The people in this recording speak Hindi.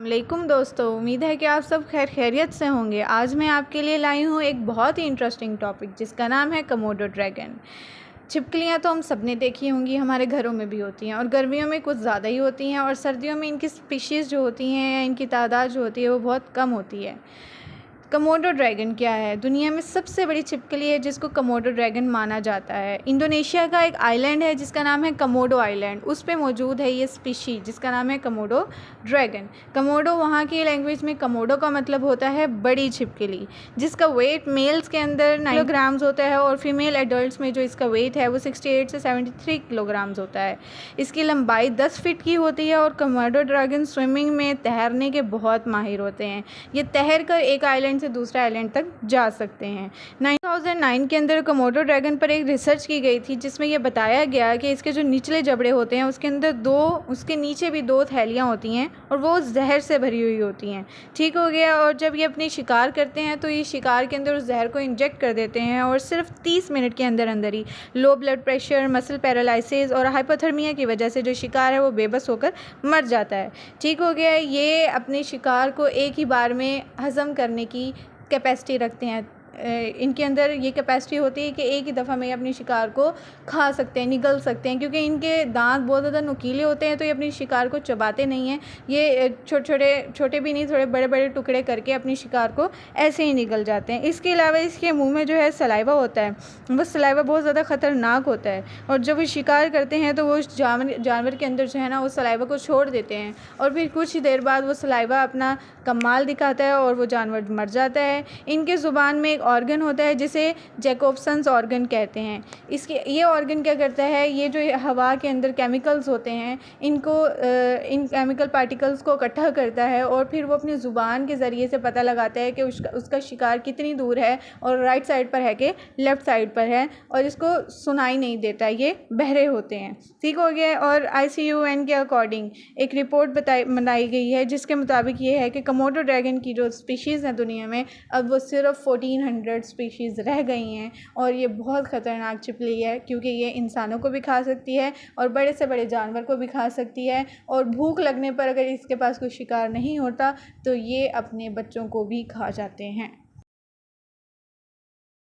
वालेकुम दोस्तों, उम्मीद है कि आप सब खैरियत से होंगे। आज मैं आपके लिए लाई हूँ एक बहुत ही इंटरेस्टिंग टॉपिक जिसका नाम है कमोडो ड्रैगन। छिपकलियाँ तो हम सब ने देखी होंगी, हमारे घरों में भी होती हैं और गर्मियों में कुछ ज़्यादा ही होती हैं और सर्दियों में इनकी स्पीशीज़ जो होती हैं या इनकी तादाद जो होती है वो बहुत कम होती है। कमोडो ड्रैगन क्या है? दुनिया में सबसे बड़ी छिपकली है जिसको कमोडो ड्रैगन माना जाता है। इंडोनेशिया का एक आइलैंड है जिसका नाम है कमोडो आइलैंड, उस पे मौजूद है ये स्पीशी जिसका नाम है कमोडो ड्रैगन। कमोडो वहाँ की लैंग्वेज में कमोडो का मतलब होता है बड़ी छिपकली, जिसका वेट मेल्स के अंदर 9 किलोग्राम्स होता है और फीमेल एडल्ट्स में जो इसका वेट है वो 68 से 73 किलोग्राम्स होता है। इसकी लंबाई 10 फीट की होती है और कमोडो ड्रैगन स्विमिंग में तैरने के बहुत माहिर होते हैं। ये तैर कर एक आइलैंड से दूसरे आइलैंड तक जा सकते हैं। 2009 के अंदर कमोडो ड्रैगन पर एक रिसर्च की गई थी जिसमें यह बताया गया कि इसके जो निचले जबड़े होते हैं उसके अंदर उसके नीचे भी 2 थैलियाँ होती हैं और वो जहर से भरी हुई होती हैं। ठीक हो गया। और जब ये अपनी शिकार करते हैं तो ये शिकार के अंदर उस जहर को इंजेक्ट कर देते हैं और सिर्फ 30 मिनट के अंदर अंदर ही low blood pressure, muscle paralysis और हाइपोथर्मिया की वजह से जो शिकार है वो बेबस होकर मर जाता है। ठीक हो गया। ये अपने शिकार को एक ही बार में हज़म करने की कैपेसिटी रखते हैं। इनके अंदर ये कैपेसिटी होती है कि एक ही दफ़ा में अपने शिकार को खा सकते हैं, निगल सकते हैं, क्योंकि इनके दांत बहुत ज़्यादा नुकीले होते हैं तो ये अपनी शिकार को चबाते नहीं हैं। ये छोटे भी नहीं, थोड़े बड़े बड़े टुकड़े करके अपनी शिकार को ऐसे ही निगल जाते हैं। इसके अलावा इसके मुंह में जो है सलाइवा होता है, वो सलाइवा बहुत ज़्यादा ख़तरनाक होता है और जब वो शिकार करते हैं तो वो उस जानवर के अंदर जो है ना, उस सलाइवा को छोड़ देते हैं और फिर कुछ ही देर बाद वो सलाइवा अपना कमाल दिखाता है और वो जानवर मर जाता है। इनके ज़ुबान में एक ऑर्गन होता है जिसे जैकोब्सन्स ऑर्गन कहते हैं। ये ऑर्गन क्या करता है, ये जो हवा के अंदर केमिकल्स होते हैं इन केमिकल पार्टिकल्स को इकट्ठा करता है और फिर वो अपनी ज़ुबान के ज़रिए से पता लगाता है कि उसका शिकार कितनी दूर है और राइट साइड पर है कि लेफ़्ट साइड पर है, और इसको सुनाई नहीं देता, ये बहरे होते हैं। ठीक हो गया। और IUCN के अकॉर्डिंग एक रिपोर्ट बनाई गई है जिसके मुताबिक ये है कि कमोडो ड्रैगन की जो स्पीशीज़ हैं दुनिया में, अब वो सिर्फ 1400 स्पीशीज़ रह गई हैं और ये बहुत ख़तरनाक छिपकली है क्योंकि ये इंसानों को भी खा सकती है और बड़े से बड़े जानवर को भी खा सकती है, और भूख लगने पर अगर इसके पास कोई शिकार नहीं होता तो ये अपने बच्चों को भी खा जाते हैं।